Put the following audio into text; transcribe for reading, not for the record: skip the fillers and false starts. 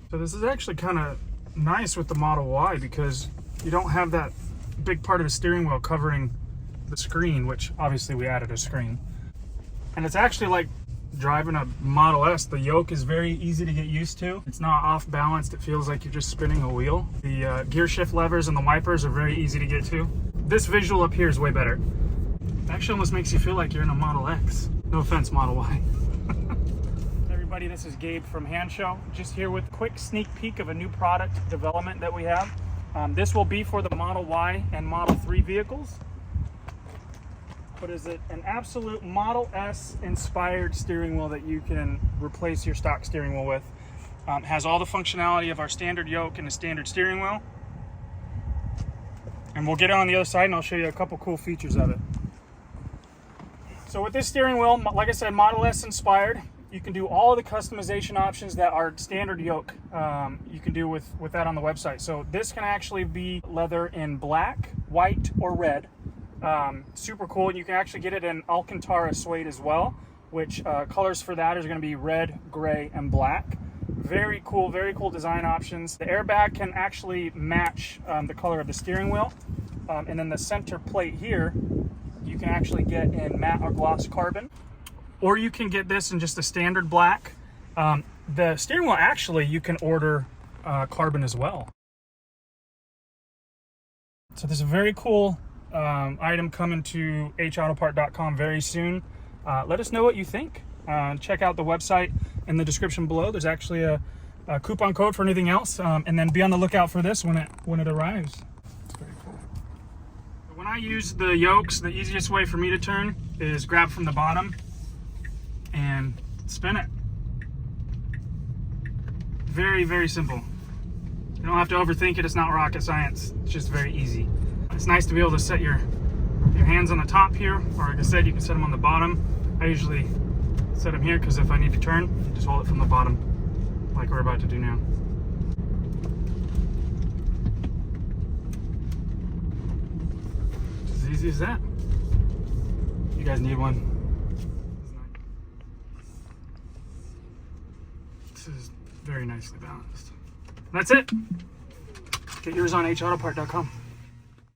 So this is actually kind of nice with the Model Y because you don't have that big part of the steering wheel covering the screen, which obviously we added a screen. And it's actually like driving a Model S. The yoke is very easy to get used to. It's not off balanced. It feels like you're just spinning a wheel. The gear shift levers and the wipers are very easy to get to. This visual up here is way better. It actually almost makes you feel like you're in a Model X. No offense, Model Y. Everybody, this is Gabe from Hand Show. Just here with a quick sneak peek of a new product development that we have. This will be for the Model Y and Model 3 vehicles. But is it an absolute Model S inspired steering wheel that you can replace your stock steering wheel with. Has all the functionality of our standard yoke and the standard steering wheel. And we'll get it on the other side and I'll show you a couple cool features of it. So with this steering wheel, like I said, Model S inspired. You can do all of the customization options that are standard yoke. You can do with that on the website. So this can actually be leather in black, white, or red. Super cool. And you can actually get it in Alcantara suede as well, which colors for that is going to be red, gray, and black. Very cool design options. The airbag can actually match the color of the steering wheel. And then the center plate here, you can actually get in matte or gloss carbon. Or you can get this in just a standard black. The steering wheel, actually, you can order carbon as well. So this is a very cool item coming to hautopart.com very soon. Let us know what you think. Check out the website in the description below. There's actually a coupon code for anything else. And then be on the lookout for this when it arrives. It's very cool. When I use the yokes, the easiest way for me to turn is grab from the bottom and spin it. Very simple. You don't have to overthink it. It's not rocket science. It's just very easy. It's nice to be able to set your hands on the top here, or like I said, you can set them on the bottom. I usually set them here because if I need to turn, just hold it from the bottom like we're about to do now. It's as easy as that. You guys need one. This is very nicely balanced. That's it. Get yours on hautopart.com.